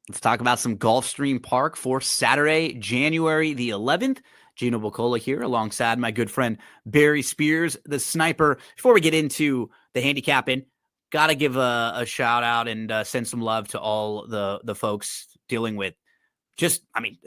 Let's talk about some Gulfstream Park for Saturday, January the 11th. Gino Bocola here alongside my good friend Barry Spears, the sniper. Before we get into the handicapping, got to give a shout out and send some love to all the folks dealing with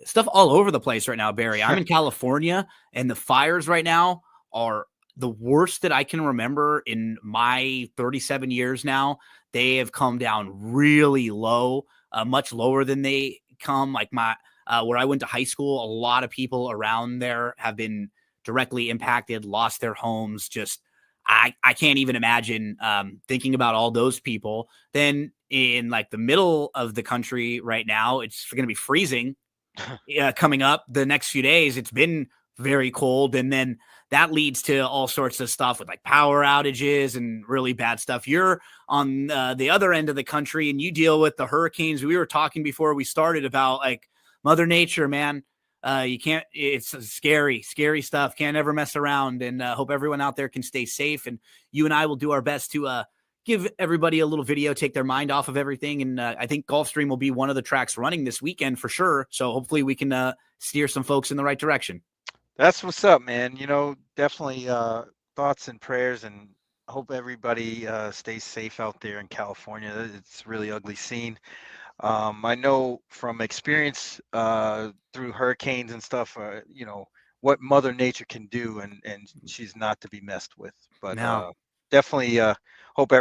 stuff all over the place right now, Barry. I'm in California, and the fires right now are the worst that I can remember in my 37 years now. They have come down really low, much lower than they come. Like where I went to high school, a lot of people around there have been directly impacted, lost their homes. Just I can't even imagine thinking about all those people. Then in like the middle of the country right now, it's going to be freezing coming up the next few days. It's been very cold, and then that leads to all sorts of stuff with like power outages and really bad stuff. You're on the other end of the country, and you deal with the hurricanes. We were talking before we started about like Mother Nature, man. You can't, it's scary stuff. Can't ever mess around, and hope everyone out there can stay safe. And you and I will do our best to give everybody a little video, take their mind off of everything. And I think Gulfstream will be one of the tracks running this weekend for sure. So hopefully we can steer some folks in the right direction. That's what's up, man. Definitely thoughts and prayers, and hope everybody stays safe out there in California. It's a really ugly scene. I know from experience through hurricanes and stuff, what Mother Nature can do, and she's not to be messed with. But Now, definitely hope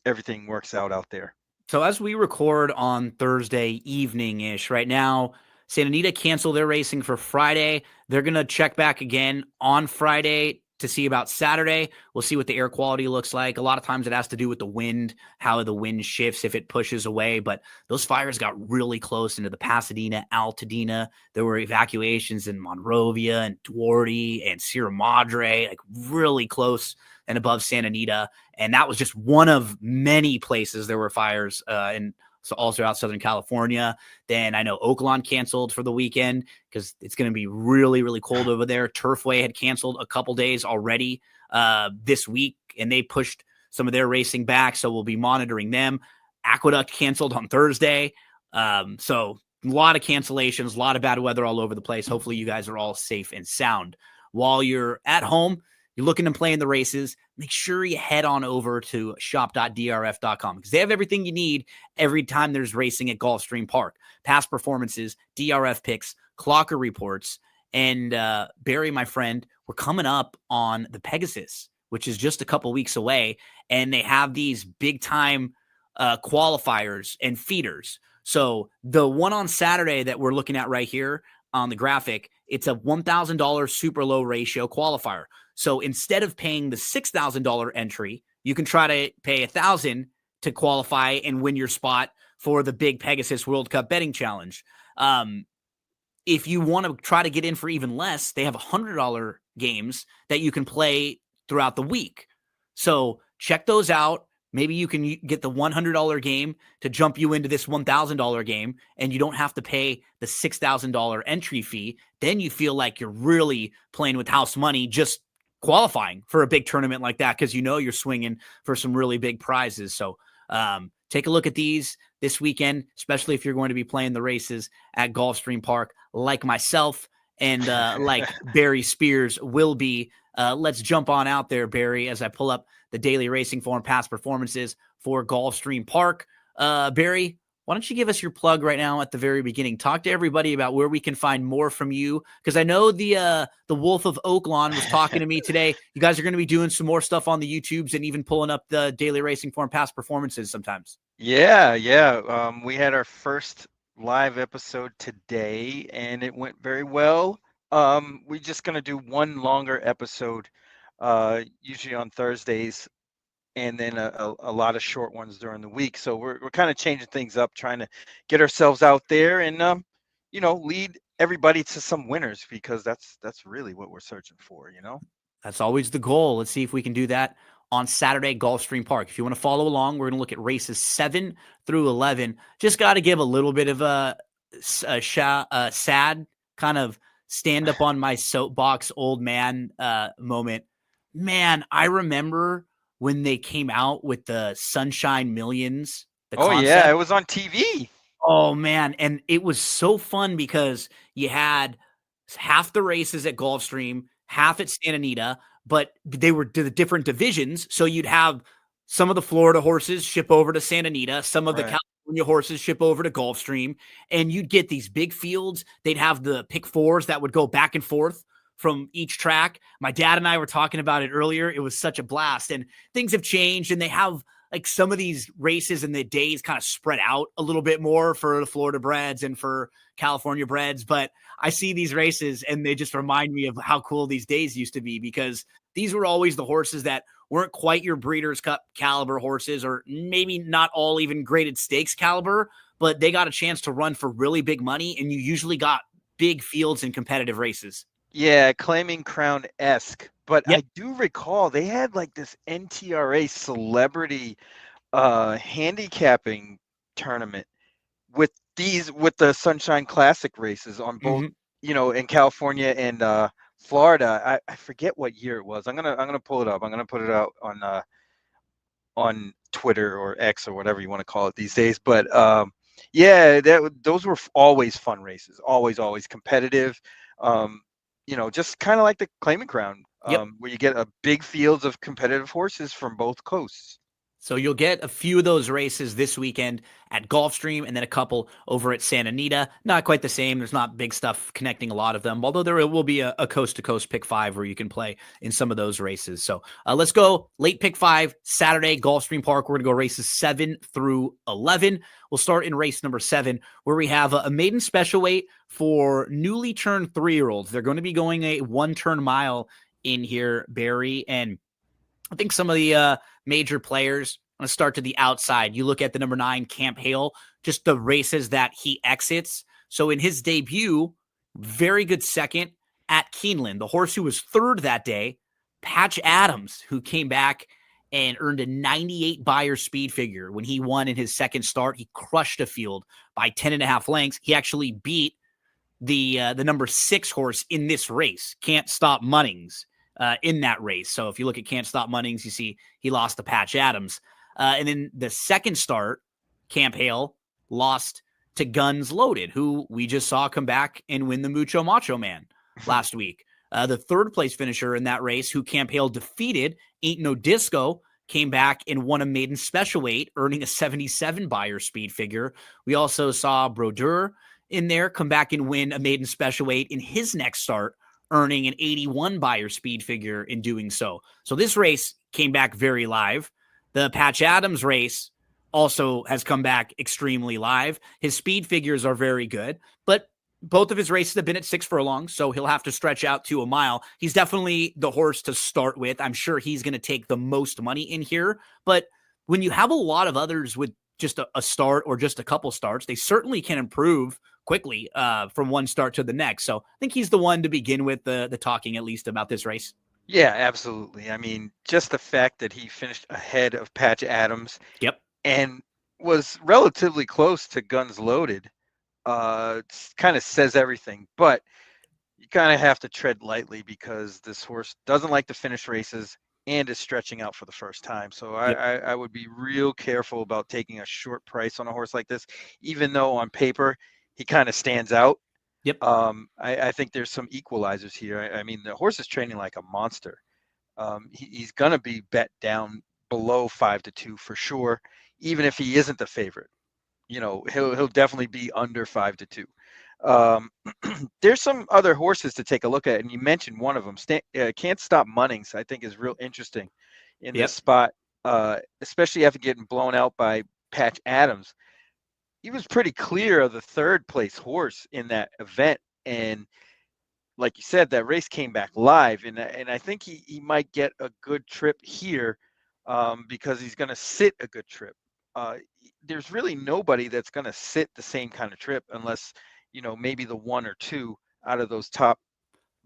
everything works out there. so as we record on Thursday evening ish, right now, Santa Anita canceled their racing for Friday. They're going to check back again on Friday to see about Saturday. We'll see what the air quality looks like. A lot of times it has to do with the wind, how the wind shifts if it pushes away. But those fires got really close into the Pasadena, Altadena. There were evacuations in Monrovia and Duarte and Sierra Madre, like really close and above Santa Anita. And that was just one of many places there were fires in so also out Southern California. Then I know Oakland canceled for the weekend because it's going to be really, really cold over there. Turfway had canceled a couple days already this week, and they pushed some of their racing back, so we'll be monitoring them. Aqueduct canceled on Thursday. So a lot of cancellations, a lot of bad weather all over the place. Hopefully you guys are all safe and sound. While you're at home, you're looking to play in the races, make sure you head on over to shop.drf.com because they have everything you need every time there's racing at Gulfstream Park. Past performances, DRF picks, clocker reports, and Barry, my friend, we're coming up on the Pegasus, which is just a couple weeks away, and they have these big-time qualifiers and feeders. So the one on Saturday that we're looking at right here on the graphic, it's a $1,000 super low ratio qualifier. So instead of paying the $6,000 entry, you can try to pay $1,000 to qualify and win your spot for the big Pegasus World Cup betting challenge. If you want to try to get in for even less, they have $100 games that you can play throughout the week. So check those out. Maybe you can get the $100 game to jump you into this $1,000 game, and you don't have to pay the $6,000 entry fee. Then you feel like you're really playing with house money, just qualifying for a big tournament like that because you're swinging for some really big prizes. So take a look at these this weekend, especially if you're going to be playing the races at Gulfstream Park like myself and like Barry Spears will be. Let's jump on out there, Barry, as I pull up the daily racing form past performances for Gulfstream Park. Barry, why don't you give us your plug right now at the very beginning? Talk to everybody about where we can find more from you, because I know the Wolf of Oakland was talking to me today. You guys are going to be doing some more stuff on the YouTubes and even pulling up the daily racing form past performances sometimes. Yeah. We had our first live episode today, and it went very well. We're just gonna do one longer episode, usually on Thursdays, and then a lot of short ones during the week. So we're kind of changing things up, trying to get ourselves out there and lead everybody to some winners, because that's really what we're searching for. That's always the goal. Let's see if we can do that on Saturday, Gulfstream Park. If you want to follow along, we're going to look at races 7 through 11. Just got to give a little bit of a sad kind of stand up on my soapbox old man moment. Man, I remember when they came out with the Sunshine Millions, the Oh yeah, concept. it was on TV. Oh man, and it was so fun because you had half the races at Gulfstream, half at Santa Anita, but they were the different divisions. So you'd have some of the Florida horses ship over to Santa Anita, some of the Right. California horses ship over to Gulfstream, and you'd get these big fields. They'd have the pick fours that would go back and forth from each track. My dad and I were talking about it earlier. It was such a blast, and things have changed, and they have like some of these races and the days kind of spread out a little bit more for the Florida breds and for California breds. But I see these races and they just remind me of how cool these days used to be, because these were always the horses that weren't quite your Breeders' Cup caliber horses, or maybe not all even graded stakes caliber, but they got a chance to run for really big money. And you usually got big fields and competitive races. Yeah, claiming crown-esque. But Yep. I do recall they had like this NTRA celebrity handicapping tournament with the Sunshine Classic races on both, Mm-hmm. in California and Florida. I forget what year it was. I'm gonna pull it up. I'm gonna put it out on Twitter or X or whatever you want to call it these days. But yeah, those were always fun races. Always competitive. Um, just kind of like the Claiming Crown, Yep. where you get a big fields of competitive horses from both coasts. So you'll get a few of those races this weekend at Gulfstream, and then a couple over at Santa Anita. Not quite the same. There's not big stuff connecting a lot of them, although there will be a coast-to-coast pick five where you can play in some of those races. So let's go late pick five, Saturday, Gulfstream Park. We're going to go races 7 through 11. We'll start in race number 7, where we have a maiden special weight for newly turned 3-year-olds. They're going to be going a one-turn mile in here, Barry, and I think some of the major players, I'm going to start to the outside. You look at the number 9, Camp Hale, just the races that he exits. So in his debut, very good second at Keeneland. The horse who was third that day, Patch Adams, who came back and earned a 98 Beyer speed figure. When he won in his second start, he crushed a field by 10.5 lengths. He actually beat the number 6 horse in this race, Can't Stop Munnings, in that race. So if you look at Can't Stop Munnings, you see he lost to Patch Adams. And then the second start, Camp Hale lost to Guns Loaded, who we just saw come back and win the Mucho Macho Man last week. The third place finisher in that race, who Camp Hale defeated, Ain't No Disco, came back and won a maiden special weight, earning a 77 Beyer speed figure. We also saw Brodeur in there come back and win a maiden special weight in his next start, earning an 81 Beyer speed figure in doing so. So this race came back very live. The Patch Adams race also has come back extremely live. His speed figures are very good, but both of his races have been at 6 furlongs, so he'll have to stretch out to a mile. He's definitely the horse to start with. I'm sure he's going to take the most money in here, but when you have a lot of others with just a start or just a couple starts, they certainly can improve quickly from one start to the next. So I think he's the one to begin with the talking, at least, about this race. Yeah, absolutely. I mean, just the fact that he finished ahead of Patch Adams Yep. and was relatively close to Guns Loaded, kind of says everything. But you kind of have to tread lightly because this horse doesn't like to finish races and is stretching out for the first time. So Yep. I would be real careful about taking a short price on a horse like this, even though on paper he kind of stands out. Yep. I think there's some equalizers here. I mean, the horse is training like a monster. He's going to be bet down below 5-2 for sure, even if he isn't the favorite. He'll definitely be under 5-2. There's some other horses to take a look at, and you mentioned one of them. Can't Stop Munnings, I think, is real interesting in this Yep. spot, especially after getting blown out by Patch Adams. He was pretty clear of the third place horse in that event, and like you said, that race came back live, and I think he might get a good trip here, because he's going to sit a good trip. There's really nobody that's going to sit the same kind of trip unless maybe the one or two out of those top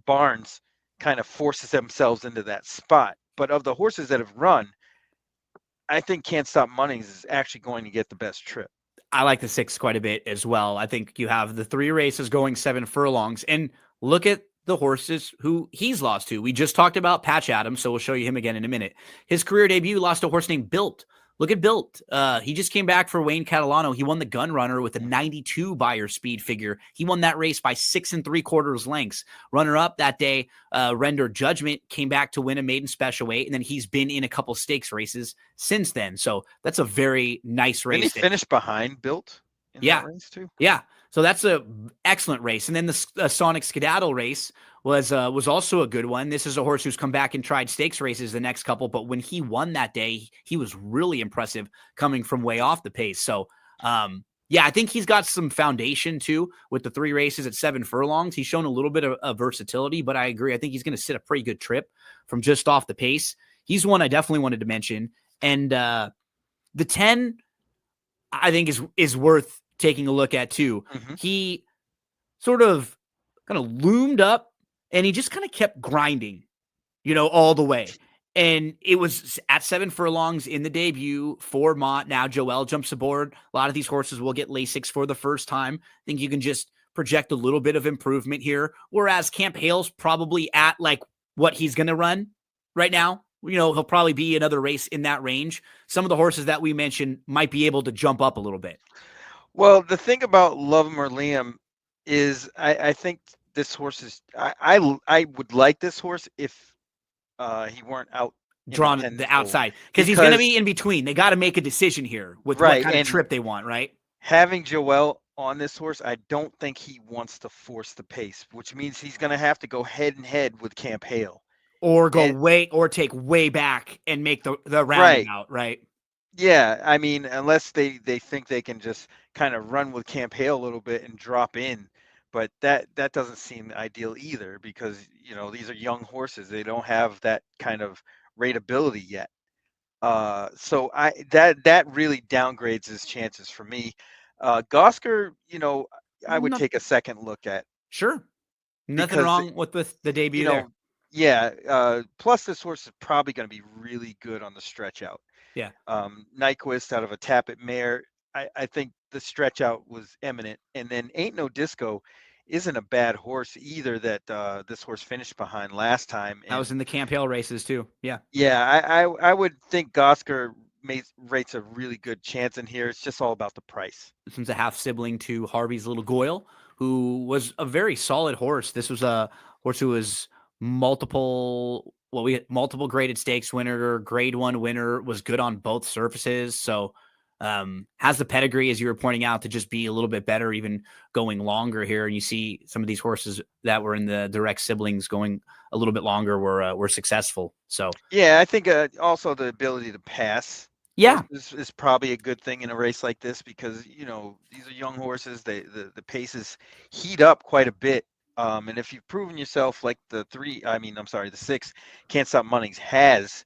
barns kind of forces themselves into that spot. But of the horses that have run, I think Can't Stop Munnings is actually going to get the best trip. I like the 6 quite a bit as well. I think you have the 3 races going 7 furlongs, and look at the horses who he's lost to. We just talked about Patch Adams, so we'll show you him again in a minute. His career debut lost to a horse named Built, Look at Built. He just came back for Wayne Catalano. He won the Gun Runner with a Mm. 92 Buyer speed figure. He won that race by 6 3/4 lengths. Runner up that day, Render Judgment, came back to win a maiden special weight, and then he's been in a couple stakes races since then. So that's a very nice Didn't he race. finish behind Built in that Yeah, race too? yeah. So that's a excellent race. And then the Sonic Skedaddle race was also a good one. This is a horse who's come back and tried stakes races the next couple, but when he won that day, he was really impressive coming from way off the pace. So yeah, I think he's got some foundation too with the 3 races at 7 furlongs. He's shown a little bit of versatility, but I agree. I think he's going to sit a pretty good trip from just off the pace. He's one I definitely wanted to mention. And the 10, I think is worth taking a look at too. Mm-hmm. He sort of kind of loomed up and he just kind of kept grinding, all the way. And it was at 7 furlongs in the debut for Mott. Now Joel jumps aboard. A lot of these horses will get Lasix for the first time. I think you can just project a little bit of improvement here. Whereas Camp Hale's probably at like what he's going to run right now. He'll probably be another race in that range. Some of the horses that we mentioned might be able to jump up a little bit. Well, the thing about Love 'Em or Liam is I think this horse is I would like this horse if he weren't out in the Drawn 10 the fold outside because he's going to be in between. They got to make a decision here with what right, kind of and trip they want, right? having Joel on this horse, I don't think he wants to force the pace, which means he's going to have to go head and head with Camp Hale. Or And take way back and make the right, roundabout, right? yeah, I mean, unless they think they can just kind of run with Camp Hale a little bit and drop in, but that doesn't seem ideal either because these are young horses. They don't have that kind of rateability yet. So that really downgrades his chances for me. Gosker, I would Not, take a second look at sure. Nothing because wrong with the you debut there. know, yeah. Plus, this horse is probably going to be really good on the stretch out. Yeah. Nyquist out of a Tappet mare. I think the stretch out was eminent, and then Ain't No Disco isn't a bad horse either. That this horse finished behind last time, I was and in the Camp Hale races too. Yeah. yeah, I would think Gosker rates a really good chance in here. It's just all about the price. This one's a half sibling to Harvey's Little Goyle, who was a very solid horse. This was a horse who was multiple graded stakes winner, grade 1 winner, was good on both surfaces. So has the pedigree, as you were pointing out, to just be a little bit better, even going longer here. And you see some of these horses that were in the direct siblings going a little bit longer were successful. So Yeah, I think also the ability to pass yeah, horses is probably a good thing in a race like this because these are young horses. The paces heat up quite a bit. And if you've proven yourself like the 6 Can't Stop Munnings has,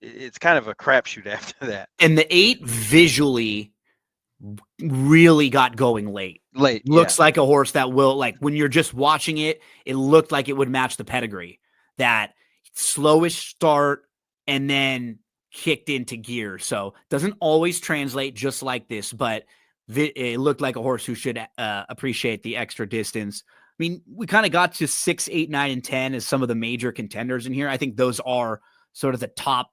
it's kind of a crapshoot after that. and the 8 visually really got going late. Late, Looks yeah. like a horse that will, like, when you're just watching it, it looked like it would match the pedigree. That slowish start and then kicked into gear. So doesn't always translate just like this, but it looked like a horse who should appreciate the extra distance. I mean, we kind of got to 6, 8, 9, and 10 as some of the major contenders in here. I think those are sort of the top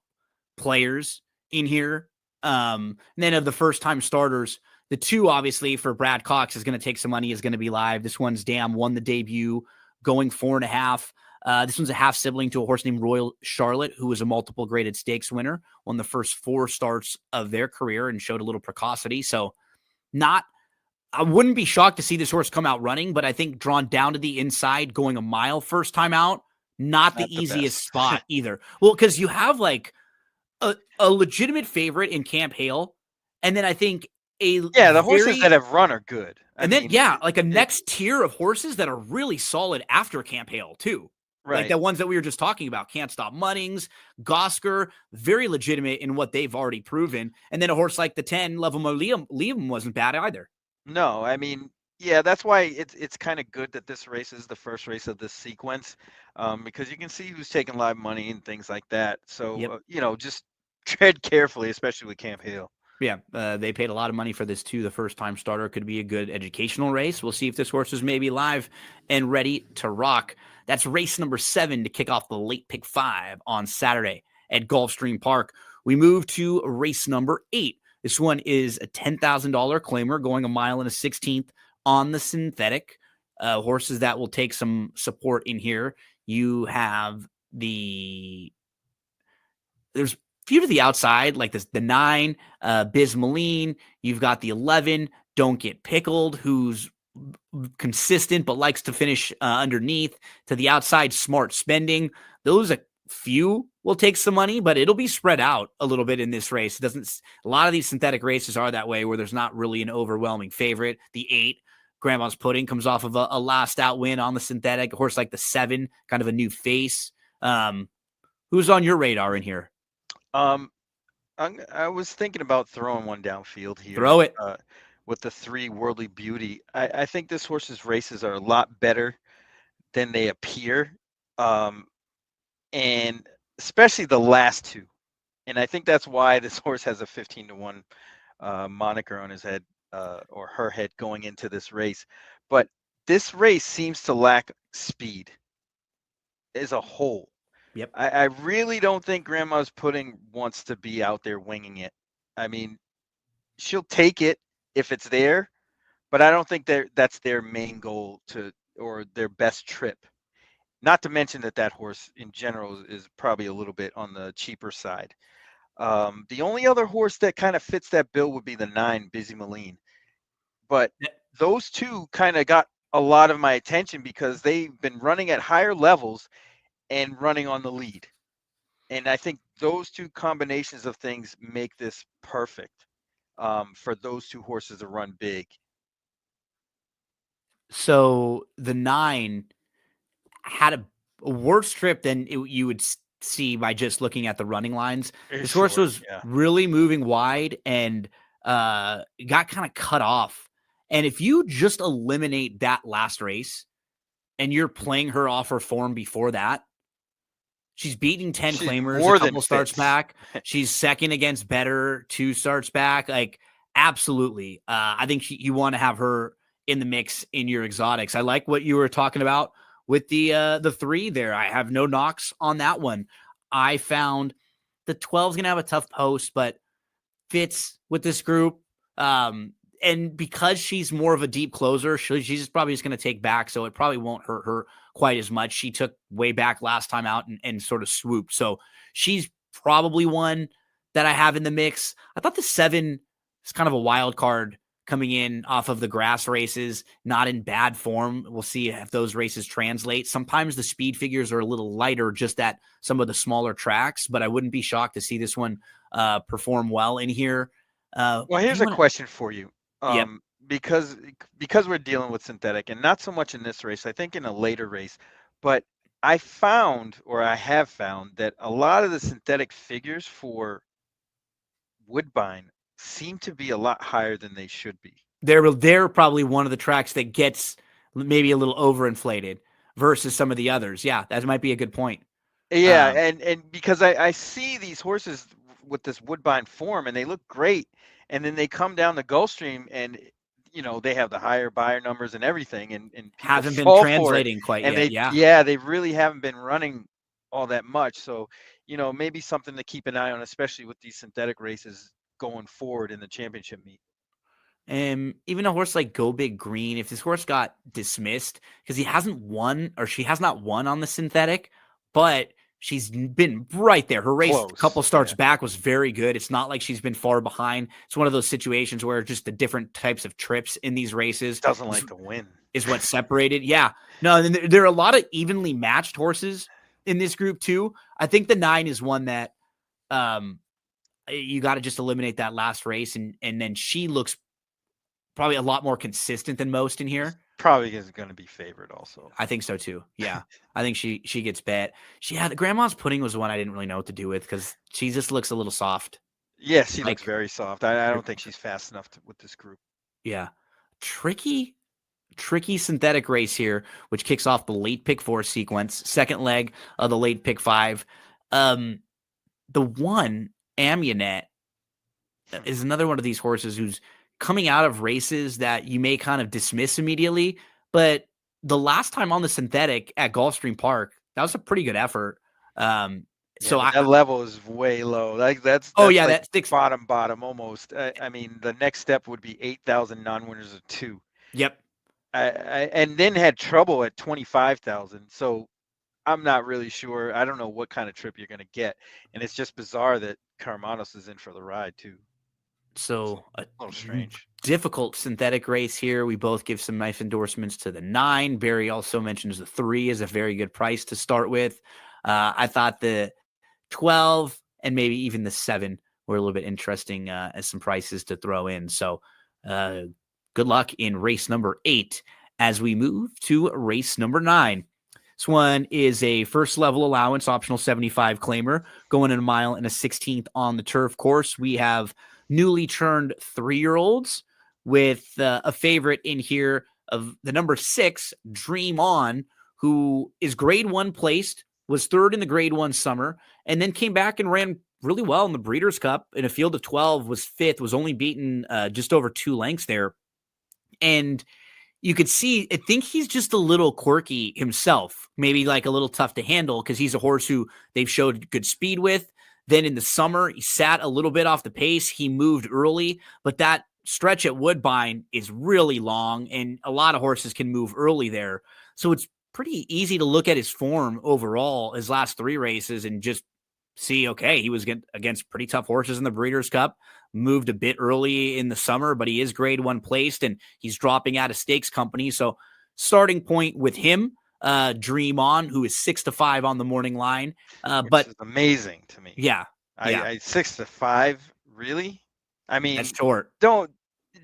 players in here. And then of the first time starters, the 2 obviously for Brad Cox is going to take some money, is going to be live. This one's won the debut, going 4.5. This one's a half sibling to a horse named Royal Charlotte, who was a multiple graded stakes winner, won the first 4 starts of their career and showed a little precocity. So I wouldn't be shocked to see this horse come out running, but I think drawn down to the inside, going a mile first time out, not the easiest spot either. Well, because you have like a legitimate favorite in Camp Hale, and then I think the horses that have run are good. Like a next tier of horses that are really solid after Camp Hale too. Right. Like the ones that we were just talking about, Can't Stop Munnings, Gosker, very legitimate in what they've already proven. And then a horse like the 10, Love 'Em or Liam wasn't bad either. No, yeah, that's why it's kind of good that this race is the first race of this sequence, because you can see who's taking live money and things like that. So, Yep. Just tread carefully, especially with Camp Hale. Yeah, they paid a lot of money for this too. The first-time starter could be a good educational race. We'll see if this horse is maybe live and ready to rock. That's race number 7 to kick off the late pick 5 on Saturday at Gulfstream Park. We move to race number 8. This one is a $10,000 claimer going a mile and a 16th on the synthetic. Horses that will take some support in here. You have there's few to the outside, like the 9, Bismaline. You've got the 11, Don't Get Pickled, who's consistent but likes to finish underneath. To the outside, Smart Spending. Those a few will take some money, but it'll be spread out a little bit in this race. It doesn't. A lot of these synthetic races are that way, where there's not really an overwhelming favorite. The 8, Grandma's Pudding, comes off of a last out win on the synthetic. A horse like the 7, kind of a new face. Who's on your radar in here? Um, I was thinking about throwing one downfield here. Throw it. With the 3, Worldly Beauty. I think this horse's races are a lot better than they appear, and especially the last 2. And I think that's why this horse has a 15-1 moniker on his head, or her head, going into this race. But this race seems to lack speed as a whole. Yep. I really don't think Grandma's Pudding wants to be out there winging it. I mean, she'll take it if it's there, but I don't think that's their main goal or their best trip. Not to mention that horse in general is probably a little bit on the cheaper side. The only other horse that kind of fits that bill would be the 9, Busy Maline. But those 2 kind of got a lot of my attention because they've been running at higher levels and running on the lead. And I think those 2 combinations of things make this perfect for those 2 horses to run big. So the 9 had a worse trip than you would see by just looking at the running lines. This horse was really moving wide and got kind of cut off. And if you just eliminate that last race and you're playing her off her form before that, she's beating 10 claimers a couple starts back. She's second against better 2 starts back. Like, absolutely. I think you want to have her in the mix in your exotics. I like what you were talking about with the 3 there. I have no knocks on that one. I found the 12's going to have a tough post, but fits with this group. And because she's more of a deep closer, she's probably just going to take back, so it probably won't hurt her quite as much. She took way back last time out and sort of swooped. So she's probably one that I have in the mix. I thought the 7 is kind of a wild card coming in off of the grass races, not in bad form. We'll see if those races translate. Sometimes the speed figures are a little lighter just at some of the smaller tracks, but I wouldn't be shocked to see this one perform well in here. Well, here's a question for you. Yep. Because we're dealing with synthetic, and not so much in this race, I think in a later race, but I have found that a lot of the synthetic figures for Woodbine seem to be a lot higher than they should be. They're probably one of the tracks that gets maybe a little overinflated versus some of the others. Yeah, that might be a good point. Yeah, and because I see these horses with this Woodbine form, and they look great, and then they come down the Gulfstream, and they have the higher buyer numbers and everything, and people haven't been fall translating for it, quite and yet. they really haven't been running all that much. So maybe something to keep an eye on, especially with these synthetic races going forward in the championship meet. And even a horse like Go Big Green, if this horse got dismissed because she has not won on the synthetic, but she's been right there. Her race Close. A couple starts back was very good. It's not like she's been far behind. It's one of those situations where just the different types of trips in these races doesn't like to win is what separated. Yeah. No, and there are a lot of evenly matched horses in this group too. I think the 9 is one that you got to just eliminate that last race, and then she looks probably a lot more consistent than most in here. Probably is going to be favored also. I think so too. Yeah. I think she gets bet. The Grandma's Pudding was the one I didn't really know what to do with because she just looks a little soft. Yeah, she looks very soft. I don't think she's fast enough with this group. Yeah. Tricky synthetic race here, which kicks off the late pick 4 sequence, second leg of the late pick 5. The 1, Amunet, is another one of these horses who's coming out of races that you may kind of dismiss immediately, but the last time on the synthetic at Gulfstream Park, that was a pretty good effort. Yeah, So but that level is way low. Like oh that's yeah, like that sticks. bottom almost. I mean, the next step would be 8,000 non-winners of two. Yep. And then had trouble at 25,000. So I'm not really sure. I don't know what kind of trip you're going to get, and it's just bizarre that Carmanos is in for the ride too. It's a So a little strange. difficult synthetic race here. We both give some nice endorsements to the 9. Barry also mentions the 3 is a very good price to start with. I thought the 12 and maybe even the 7 were a little bit interesting as some prices to throw in. So uh, good luck in race number 8 as we move to race number 9. This one is a first level allowance, optional 75 claimer, going in a mile and a 16th on the turf course. We have newly turned 3-year-olds with a favorite in here of the number 6, Dream On, who is grade 1 placed, was 3rd in the grade 1 summer, and then came back and ran really well in the Breeders' Cup in a field of 12, was 5th, was only beaten just over 2 lengths there. And you could see, I think he's just a little quirky himself, maybe like a little tough to handle because he's a horse who they've showed good speed with. Then in the summer, he sat a little bit off the pace. He moved early, but that stretch at Woodbine is really long, and a lot of horses can move early there. So it's pretty easy to look at his form overall, his last 3 races, and just see, okay, he was against pretty tough horses in the Breeders' Cup, moved a bit early in the summer, but he is grade 1 placed and he's dropping out of stakes company. So starting point with him, Dream On, who is 6-5 on the morning line. Which But is amazing to me. yeah, yeah, I 6-5, really? I that's mean, short. don't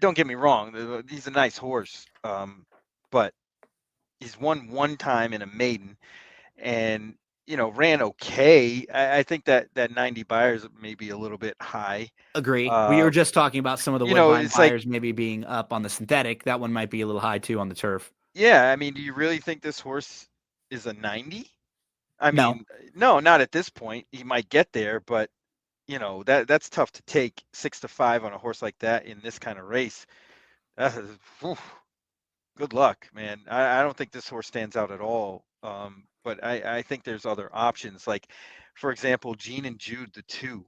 don't get me wrong. He's a nice horse, but he's won one time in a maiden, and ran okay. I think that 90 buyers may be a little bit high. Agree. We were Uh, just talking about some of the Woodbine it's like, buyers maybe being up on the synthetic. That one might be a little high too on the turf. yeah. I mean, do you really think this horse is a 90? I No, mean, no, not at this point. He might get there, but that's tough to take 6-5 on a horse like that in this kind of race. That is, whew, good luck, man. I don't think this horse stands out at all. But I think there's other options. Like, for example, Gene and Jude, the 2.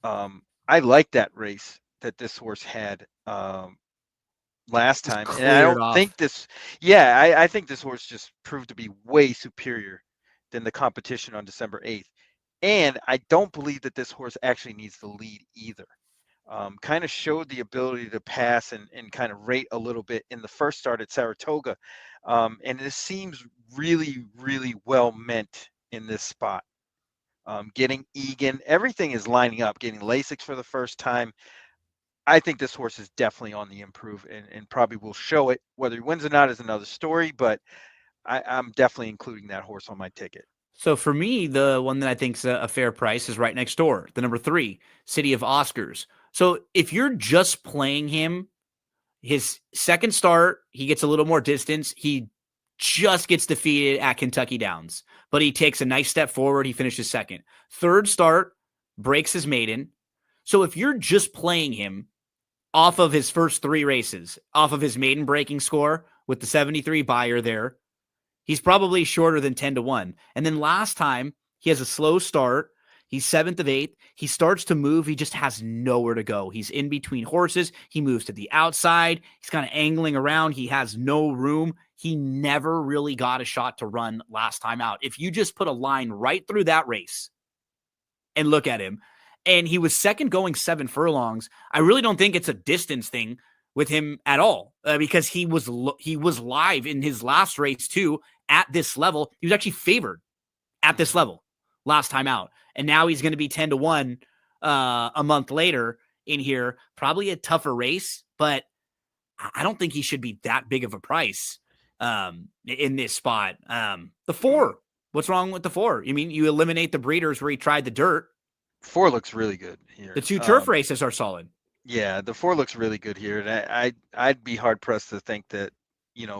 I like that race that this horse had last just time, and I cleared don't off. think this. Yeah, I think this horse just proved to be way superior than the competition on December 8th. And I don't believe that this horse actually needs the lead either. Kind of showed the ability to pass and kind of rate a little bit in the first start at Saratoga. And this seems really, really well meant in this spot. Getting Egan, everything is lining up. Getting Lasix for the first time. I think this horse is definitely on the improve and probably will show it. Whether he wins or not is another story, but I'm definitely including that horse on my ticket. So for me, the one that I think is a fair price is right next door, the number 3, City of Oscars. So if you're just playing him, his second start, he gets a little more distance. He just gets defeated at Kentucky Downs, but he takes a nice step forward. He finishes second. Third start, breaks his maiden. So if you're just playing him off of his first 3 races, off of his maiden breaking score with the 73 buyer there, he's probably shorter than 10-1. And then last time, he has a slow start. He's 7th of 8th. He starts to move. He just has nowhere to go. He's in between horses. He moves to the outside. He's kind of angling around. He has no room. He never really got a shot to run last time out. If you just put a line right through that race and look at him, and he was second going 7 furlongs, I really don't think it's a distance thing with him at all because he was live in his last race too at this level. He was actually favored at this level last time out, and now he's going to be 10-1 a month later in here. Probably a tougher race, but I don't think he should be that big of a price in this spot. The 4. What's wrong with the 4? I mean, you eliminate the breeders where he tried the dirt. 4 looks really good The here. 2 turf races are solid. Yeah, the 4 looks really good here, and I'd be hard pressed to think that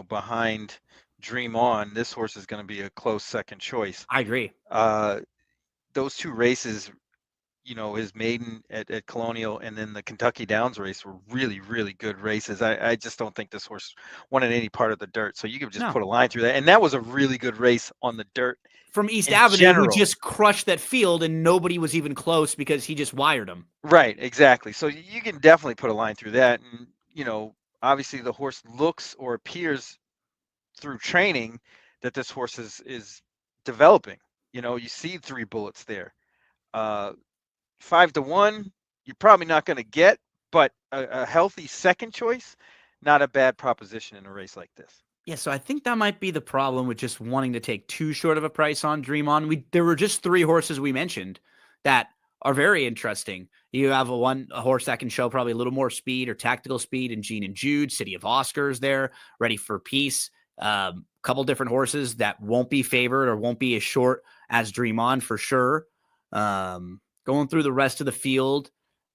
behind Dream On, this horse is going to be a close second choice. I agree. Those 2 races, his maiden at Colonial and then the Kentucky Downs race were really, really good races. I just don't think this horse won in any part of the dirt. So you could just No, put a line through that. And that was a really good race on the dirt from East in Avenue who general. just crushed that field and nobody was even close because he just wired them. Right, exactly. So you can definitely put a line through that. And, obviously the horse looks or appears through training that this horse is developing. You see 3 bullets there. Uh, 5-1, you're probably not going to get, but a healthy second choice, not a bad proposition in a race like this. Yeah, so I think that might be the problem with just wanting to take too short of a price on Dream On. There were just 3 horses we mentioned that are very interesting. You have a horse that can show probably a little more speed or tactical speed in Gene and Jude. City of Oscars there, Ready for Peace. A couple different horses that won't be favored or won't be as short as Dream On for sure. Going through the rest of the field,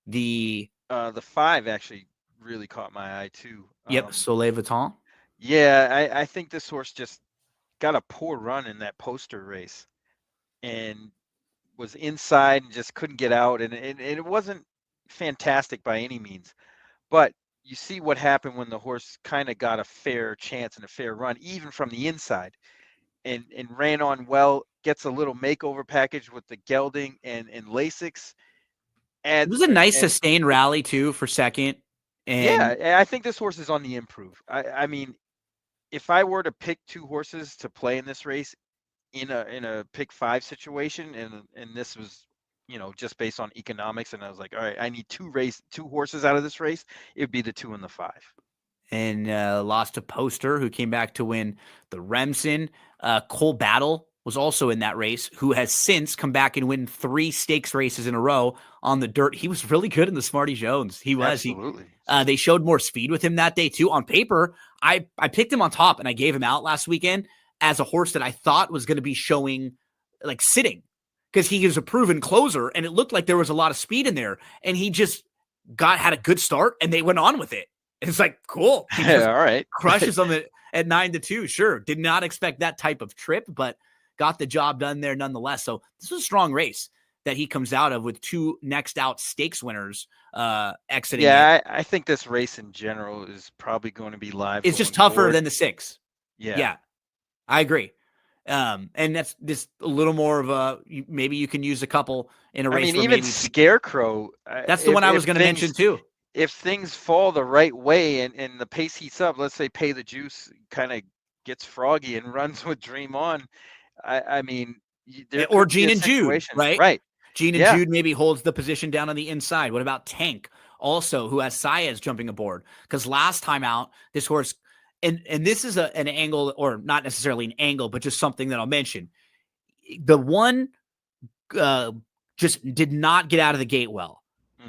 the 5 actually really caught my eye too. Soleil Vuitton. Yeah, I think this horse just got a poor run in that poster race and was inside and just couldn't get out. And it wasn't fantastic by any means. But you see what happened when the horse kind of got a fair chance and a fair run, even from the inside, and ran on well, gets a little makeover package with the gelding and Lasix. It Adds, was a nice and sustained rally too for second. And yeah, I think this horse is on the improve. I mean, if I were to pick 2 horses to play in this race in a pick 5 situation, and this was just based on economics, and I was like, all right, I need 2 horses out of this race, it'd be the 2 and the 5. lost to Poster, who came back to win the Remsen. Cole Battle was also in that race, who has since come back and win 3 stakes races in a row on the dirt. He was really good in the Smarty Jones. He was. Absolutely. They showed more speed with him that day too. On paper, I picked him on top and I gave him out last weekend as a horse that I thought was going to be showing like sitting because he is a proven closer and it looked like there was a lot of speed in there and he just had a good start and they went on with it. It's like, cool. He just All right. crushes them at 9-2. Sure. Did not expect that type of trip, but got the job done there nonetheless. So this was a strong race that he comes out of with 2 next out stakes winners exiting. Yeah, I think this race in general is probably going to be live. It's just tougher forward. than the 6. Yeah. I agree. And that's just a little more of maybe you can use a couple in a race. I mean, even Scarecrow. That's the one I was going to mention too. If things fall the right way and the pace heats up, let's say Pay the Juice kind of gets froggy and runs with Dream On. I mean, or Gene and Jude, right? Right. Gene and Jude maybe holds the position down on the inside. What about Tank also, who has Saez jumping aboard? Because last time out, this horse, and this is an angle, or not necessarily an angle, but just something that I'll mention. The one just did not get out of the gate well.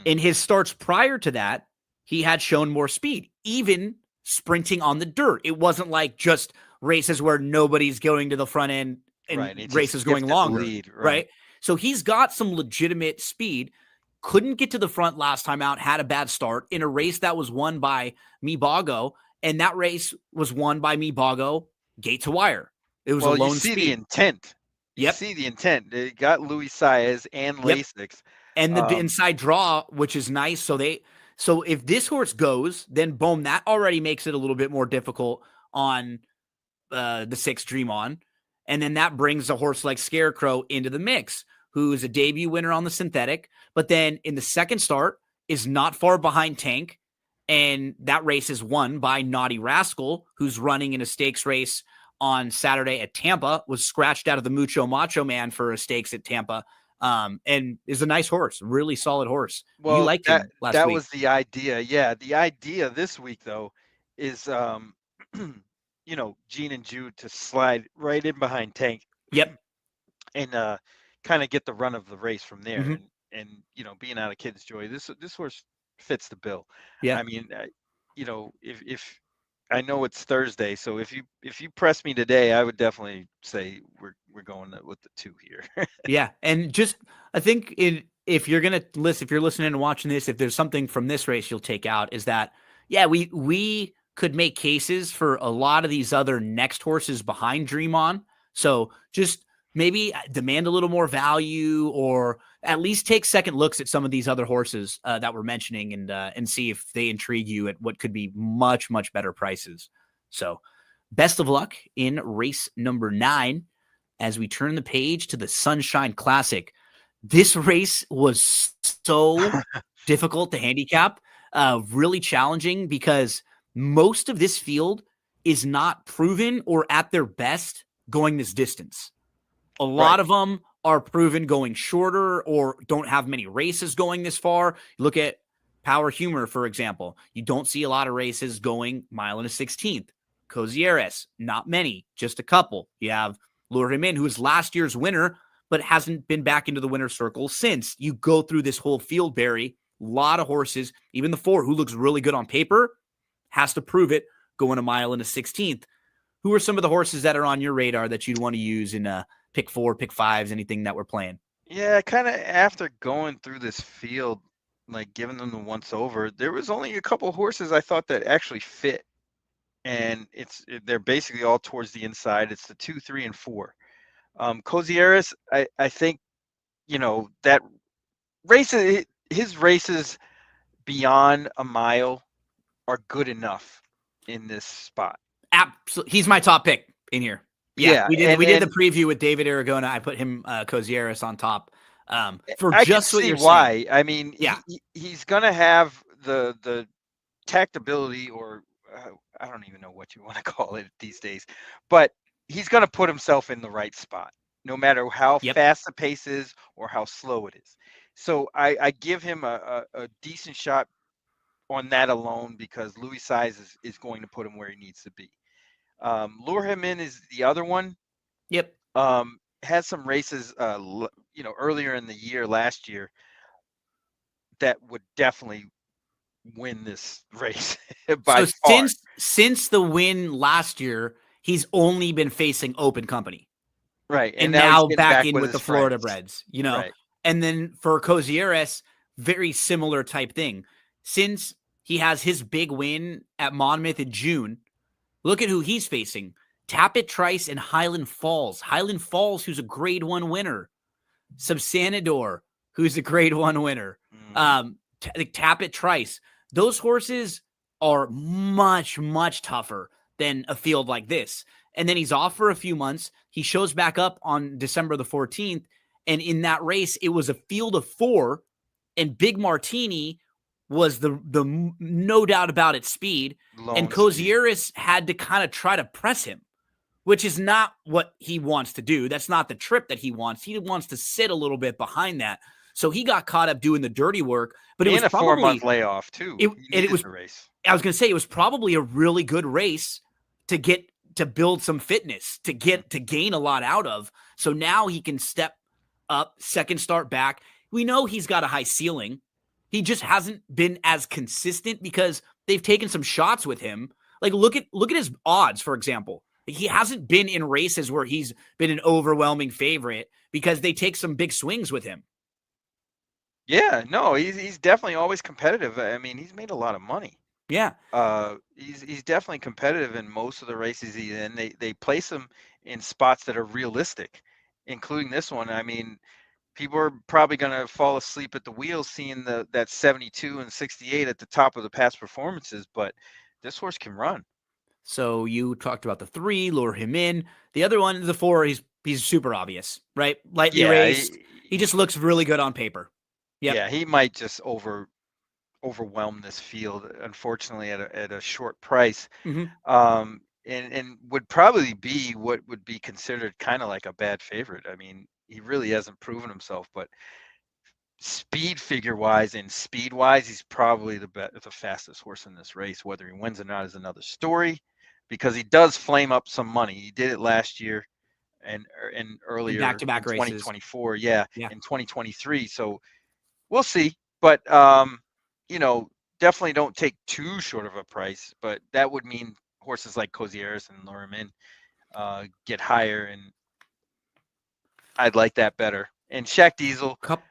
In his starts prior to that, he had shown more speed, even sprinting on the dirt. It wasn't like just races where nobody's going to the front end and races going longer, lead, right? So he's got some legitimate speed. Couldn't get to the front last time out, had a bad start in a race that was won by Mibago, and that race was won by Mibago gate to wire. It was a lone you see speed. The intent. You see the intent. They got Luis Saez and Lasix. And the inside draw, which is nice. So if this horse goes, then boom, that already makes it a little bit more difficult on the 6 Dream On. And then that brings a horse like Scarecrow into the mix, who is a debut winner on the synthetic, but then in the second start is not far behind Tank. And that race is won by Naughty Rascal, who's running in a stakes race on Saturday at Tampa, was scratched out of the Mucho Macho Man for a stakes at Tampa. And is a nice horse, really solid horse. Well, you liked him last week. That was the idea. Yeah. The idea this week, though, is, Gene and Jude to slide right in behind Tank. Yep. And kind of get the run of the race from there. Mm-hmm. And being out of Kids Joy, this horse fits the bill. Yeah. I mean, if I know it's Thursday, so if you press me today, I would definitely say we're going with the 2 here. Yeah, and just I think if you're listening and watching this, if there's something from this race you'll take out is that we could make cases for a lot of these other next horses behind Dream On. So just maybe demand a little more value, or at least take second looks at some of these other horses that we're mentioning, and see if they intrigue you at what could be much, much better prices. So best of luck in race number 9. as we turn the page to the Sunshine Classic. This race was so difficult to handicap, really challenging because most of this field is not proven or at their best going this distance. A Right. lot of them are proven going shorter or don't have many races going this far. You look at Power Humor, for example. You don't see a lot of races going mile and a 16th. Cozieres, not many, just a couple. You have Lure Him In, who was last year's winner, but hasn't been back into the winner's circle since. You go through this whole field, Barry, a lot of horses, even the 4, who looks really good on paper, has to prove it going a mile and a 16th. Who are some of the horses that are on your radar that you'd want to use in pick 4, pick 5s, anything that we're playing? Yeah, kind of after going through this field, like giving them the once over, there was only a couple horses I thought that actually fit, and they're basically all towards the inside. It's the 2, 3, and 4. Cozieres, I think, that his races beyond a mile are good enough in this spot. Absolutely, he's my top pick in here. Yeah, Yeah, we did the preview with David Aragona. I put him Cozieres on top for I can just what see you're saying. why. I mean, Yeah, he's gonna have the tactability, or I don't even know what you want to call it these days, but he's gonna put himself in the right spot, no matter how yep, fast the pace is or how slow it is. So I give him a decent shot on that alone because Louis Size is going to put him where he needs to be. Lure Him In is the other one. yep. Had some races, earlier in the year, last year, that would definitely win this race by So far. since the win last year, he's only been facing open company. Right, and And now he's now getting back back in with with his the Florida friends. Breds, Right. And then for Cozieres, very similar type thing. Since he has his big win at Monmouth in June, look at who he's facing. Tappet Trice and Highland Falls. Highland Falls, who's a grade 1 winner. Subsanador, who's a grade 1 winner. Mhm. Tappet Trice. Those horses are much, much tougher than a field like this. And then he's off for a few months. He shows back up on December the 14th. And in that race, it was a field of 4. And Big Martini was the no doubt about it speed. And Lone speed. Cozieres had to kind of try to press him, which is not what he wants to do. That's not the trip that he wants. He wants to sit a little bit behind that. So he got caught up doing the dirty work, but it was And a 4-month probably layoff too. it He and it needed was the race. I was going to say it was probably a really good race to get to build some fitness, to gain a lot out of. So now he can step up, second start back. We know he's got a high ceiling. He just hasn't been as consistent because they've taken some shots with him. Like look at his odds, for example. He hasn't been in races where he's been an overwhelming favorite because they take some big swings with him. Yeah, no, he's definitely always competitive. I mean, he's made a lot of money. Yeah. He's definitely competitive in most of the races he's in. They place him in spots that are realistic, including this one. I mean, people are probably going to fall asleep at the wheel seeing that 72 and 68 at the top of the past performances, but this horse can run. So you talked about the 3, Lure Him In. The other one, the 4, he's super obvious, right? Lightly Yeah, raced. He just looks really good on paper. Yep. yeah, he might just overwhelm this field, unfortunately, at a short price. Mm-hmm. And would probably be what would be considered kind of like a bad favorite. I mean, he really hasn't proven himself, but speed figure wise and speed wise, he's probably the fastest horse in this race. Whether he wins or not is another story, because he does flame up some money. He did it last year and In earlier in back-to-back races. 2024. Yeah, Yeah. in 2023. So we'll see. But you know, definitely don't take too short of a price. But that would mean horses like Cozieres and Lure Him In get higher, and I'd like that better. And Shaq Diesel Cup.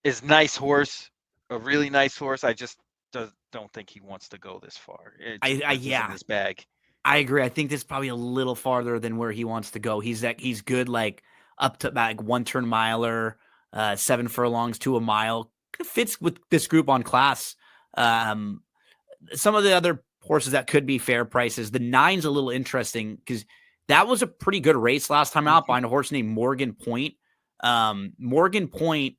is nice horse, a really nice horse. I just don't think he wants to go this far. This isn't Yeah. his bag. I agree. I think this is probably a little farther than where he wants to go. He's good like up to about like 1 turn miler, 7 furlongs to a mile. Fits with this group on class. Some of the other horses that could be fair prices. The 9's a little interesting because that was a pretty good race last time out Hmm. behind a horse named Morgan Point. Morgan Point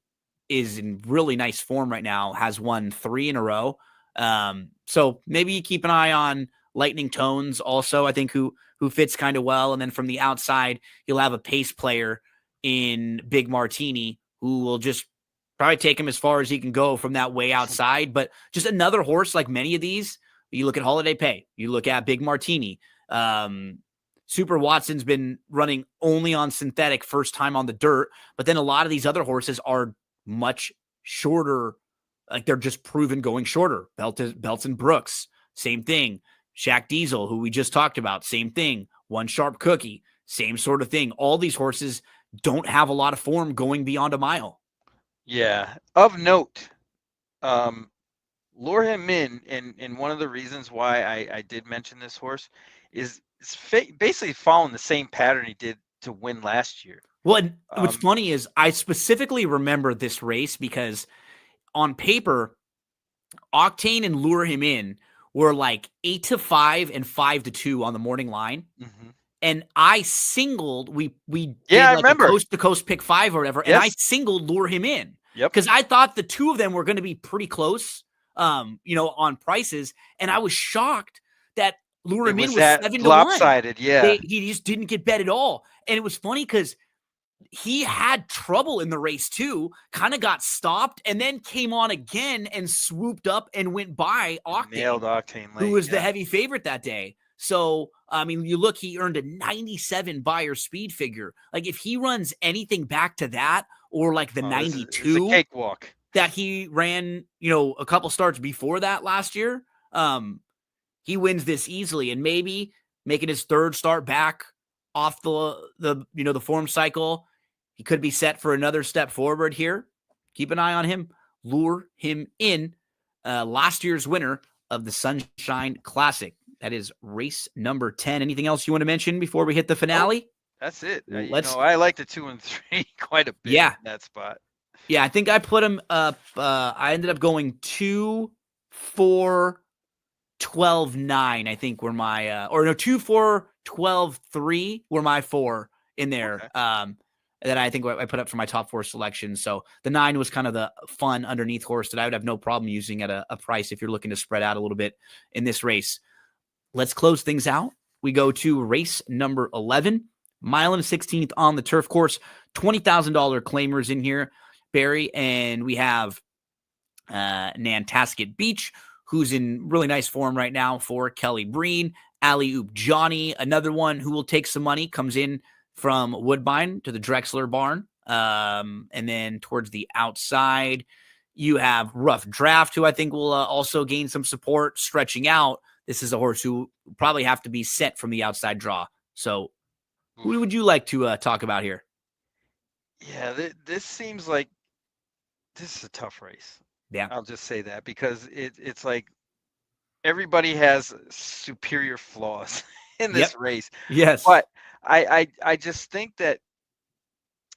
is in really nice form right now, has won 3 in a row. So maybe you keep an eye on Lightning Tones also, I think, who fits kind of well. And then from the outside, you'll have a pace player in Big Martini who will just probably take him as far as he can go from that way outside. But just another horse like many of these. You look at Holiday Pay, you look at Big Martini. Um, Super Watson's been running only on synthetic first time on the dirt, but then a lot of these other horses are much shorter. Like they're just proven going shorter. Belton Brooks, same thing. Shaq Diesel, who we just talked about, same thing. One Sharp Cookie, same sort of thing. All these horses don't have a lot of form going beyond a mile. Yeah. Of note, um, lure him in, and one of the reasons why I did mention this horse is basically following the same pattern he did to win last year. Well, and what's Um, funny is I specifically remember this race because on paper, Octane and Lure Him In were like 8-5 and 5-2 on the morning line. mhm. And I singled, we Yeah, did I like a remember. coast to coast pick 5 or whatever, and I Yes. singled Lure Him In Yep. because I thought the two of them were going to be pretty close, on prices. And I was shocked that Lure It Him In was was that 7-1. lopsided. Yeah. He just didn't get bet at all. And it was funny because he had trouble in the race too, kind of got stopped, and then came on again and swooped up and went by And nailed Octane, Octane who late. was the Yeah. heavy favorite that day. So, I mean, you look, he earned a 97 buyer speed figure. Like, if he runs anything back to that, or like the Oh, this is a 92 cakewalk. that he ran, a couple starts before that last year, he wins this easily. And maybe making his third start back off the form cycle, he could be set for another step forward here. Keep an eye on him. Lure him in. Last year's winner of the Sunshine Classic. That is race number 10. Anything else you want to mention before we hit the Nope. finale? That's it. Let's, I like the 2 and 3 quite a bit in yeah. that spot. Yeah, I think I put him up. I ended up going 2, 4, 12, 9. I think were my, or no, 2, 4, 12, 3 were my 4 in there. Okay. That I think I put up for my top 4 selections. So the 9 was kind of the fun underneath horse that I would have no problem using at a price if you're looking to spread out a little bit in this race. Let's close things out. We go to race number 11, mile and 16th on the turf course. $20,000 claimers in here, Barry, and we have Nantasket Beach, who's in really nice form right now for Kelly Breen. Alley Oop Johnny, another one who will take some money, comes in from Woodbine to the Drexler barn. And then towards the outside, you have Rough Draft, who I think will also gain some support stretching out. This is a horse who probably have to be sent from the outside draw. So who Oof. would you like to talk about here? Yeah, this seems like this is a tough race. Yeah. I'll just say that because it's like everybody has superior flaws in Yep. this race. Yes. But I just think that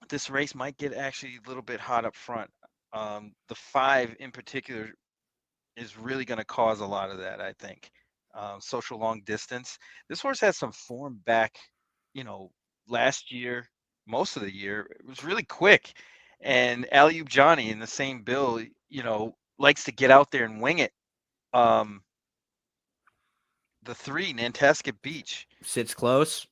this race might get actually a little bit hot up front. The 5 in particular is really going to cause a lot of that, I think. Social long distance. This horse has some form back, you know, last year, most of the year. It was really quick. And Alley Johnny in the same bill, likes to get out there and wing it. Um, the 3, Nantasket Beach. Sits close.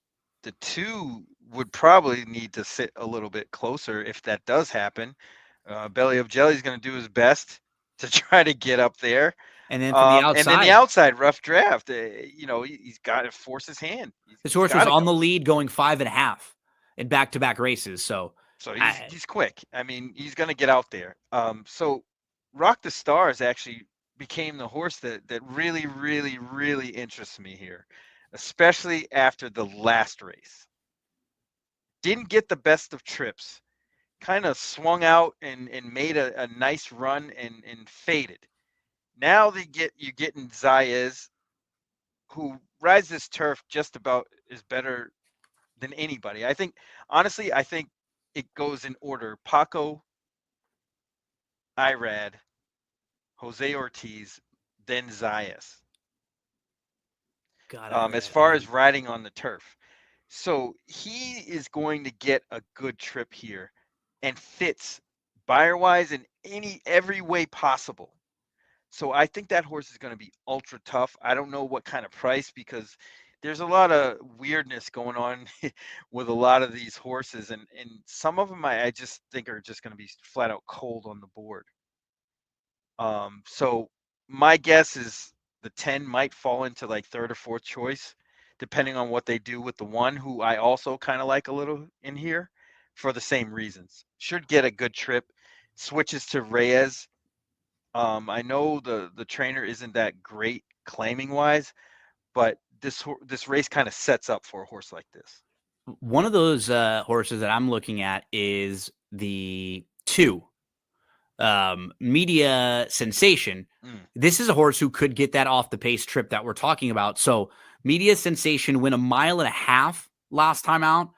The 2 would probably need to sit a little bit closer if that does happen. Belly of Jelly is going to do his best to try to get up there. And then from the And then the outside, outside, Rough Draft. He's got to force his hand. this He's horse got was to on go. the lead going 5.5 in back-to-back races. So So I, he's quick. I mean, he's going to get out there. So Rock the Stars actually became the horse that really, really, really interests me here, especially after the last race. Didn't get the best of trips. Kind of swung out and made a nice run and faded. Now you're getting Zayas, who rides this turf just about is better than anybody. Honestly, I think it goes in order: Paco, Irad, Jose Ortiz, then Zayas. God, I As read. far as riding on the turf, So he is going to get a good trip here and fits buyer wise in every way possible. So I think that horse is going to be ultra tough. I don't know what kind of price because there's a lot of weirdness going on with a lot of these horses, and some of them I just think are just going to be flat out cold on the board. So my guess is the 10 might fall into like third or fourth choice, depending on what they do with the one who I also kind of like a little in here for the same reasons. Should get a good trip. Switches to Reyes. I know the trainer isn't that great claiming wise, but this race kind of sets up for a horse like this. One of those horses that I'm looking at is the 2, Media Sensation. Mm. This is a horse who could get that off the pace trip that we're talking about. So Media Sensation went 1.5 miles last time out.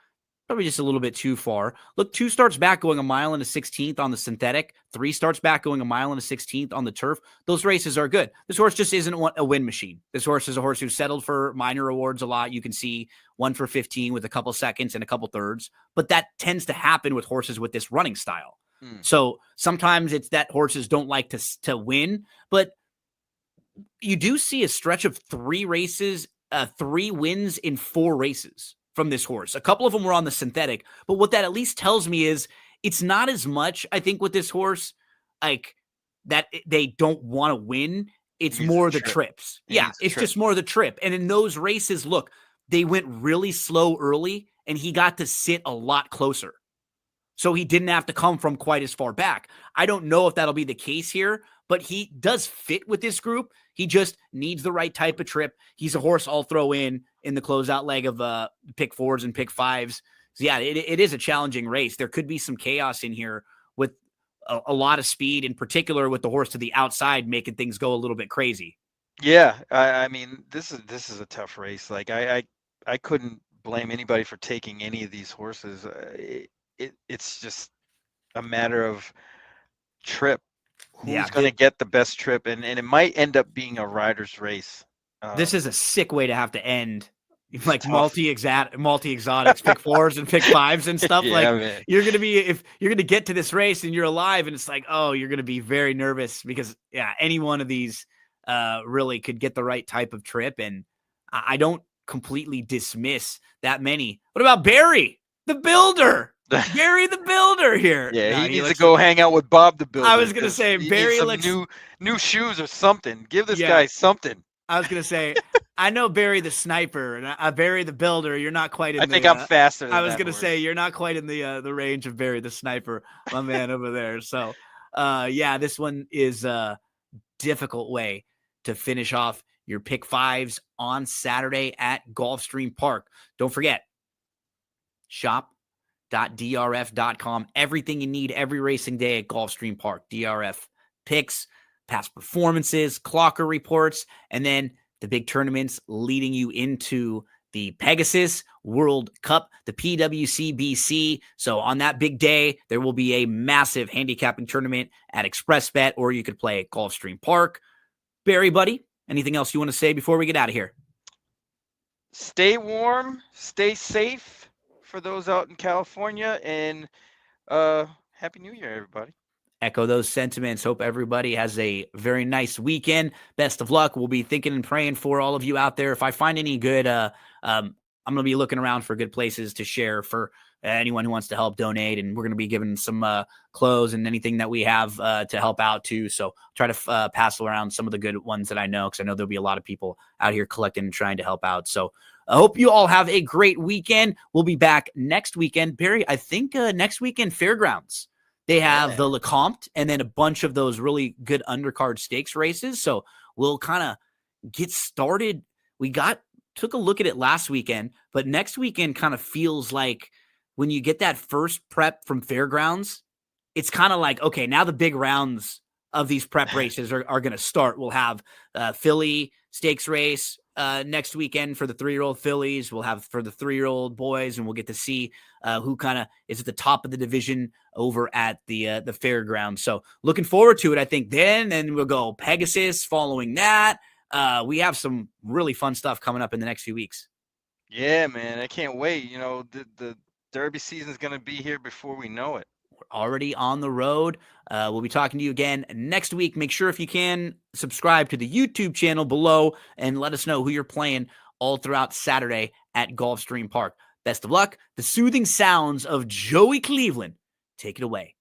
Probably just a little bit too far. Look, 2 starts back going 1.1 miles on the synthetic. 3 starts back going 1.1 miles on the turf. Those races are good. This horse just isn't a win machine. This horse is a horse who settled for minor awards a lot. You can see 1 for 15 with a couple seconds and a couple thirds. But that tends to happen with horses with this running style. Mm. So sometimes it's that horses don't like to win, but you do see a stretch of 3 races, 3 wins in 4 races from this horse. A couple of them were on the synthetic, but what that at least tells me is it's not as much, I think, with this horse, like that they don't want to win. It's more the trips. Yeah, it's just more the trip. And in those races, look, they went really slow early and he got to sit a lot closer. So he didn't have to come from quite as far back. I don't know if that'll be the case here, but he does fit with this group. He just needs the right type of trip. He's a horse I'll throw in the closeout leg of pick 4s and pick 5s. So yeah, it is a challenging race. There could be some chaos in here with a lot of speed, in particular with the horse to the outside, making things go a little bit crazy. Yeah, I mean, this is a tough race. Like I couldn't blame anybody for taking any of these horses. It's just a matter of trip. Who's going to get the best trip, and it might end up being a rider's race. This is a sick way to have to end. Like multi-exotics, pick 4s and pick 5s and stuff. Yeah, like man. You're gonna be, if you're gonna get to this race and you're alive, and it's like, oh, you're gonna be very nervous because any one of these really could get the right type of trip. And I don't completely dismiss that many. What about Barry the Builder? Barry the Builder here. Yeah, he needs to go hang out with Bob the Builder. I was gonna say Barry looks new shoes or something. Give this guy something. I was gonna say, I know Barry the Sniper and Barry the Builder. You're not quite in. I think I'm faster. I was gonna say you're not quite in the range of Barry the Sniper, my man over there. So, this one is a difficult way to finish off your pick 5s on Saturday at Gulfstream Park. Don't forget, shop.drf.com. Everything you need every racing day at Gulfstream Park. DRF picks, past performances, clocker reports, and then the big tournaments leading you into the Pegasus World Cup, the PWCBC. So on that big day, there will be a massive handicapping tournament at ExpressBet, or you could play at Gulfstream Park. Barry, buddy, anything else you want to say before we get out of here? Stay warm, stay safe for those out in California, and Happy New Year, everybody. Echo those sentiments. Hope everybody has a very nice weekend. Best of luck. We'll be thinking and praying for all of you out there. If I find any good, I'm going to be looking around for good places to share for anyone who wants to help donate. And we're going to be giving some clothes and anything that we have to help out too. So try to pass around some of the good ones that I know, because I know there'll be a lot of people out here collecting and trying to help out. So I hope you all have a great weekend. We'll be back next weekend. Barry, I think next weekend, Fairgrounds. They have the Lecomte and then a bunch of those really good undercard stakes races. So we'll kind of get started. We took a look at it last weekend, but next weekend kind of feels like when you get that first prep from Fairgrounds, it's kind of like, okay, now the big rounds of these prep races are going to start. We'll have Philly stakes race next weekend for the 3-year-old fillies. We'll have for the 3-year-old boys, and we'll get to see who kind of is at the top of the division over at the Fairgrounds. So looking forward to it. I think then we'll go Pegasus following that. We have some really fun stuff coming up in the next few weeks. Yeah, man, I can't wait. The Derby season is going to be here before we know it. We're already on the road. We'll be talking to you again next week. Make sure, if you can, subscribe to the YouTube channel below and let us know who you're playing all throughout Saturday at Gulfstream Park. Best of luck. The soothing sounds of Joey Cleveland. Take it away.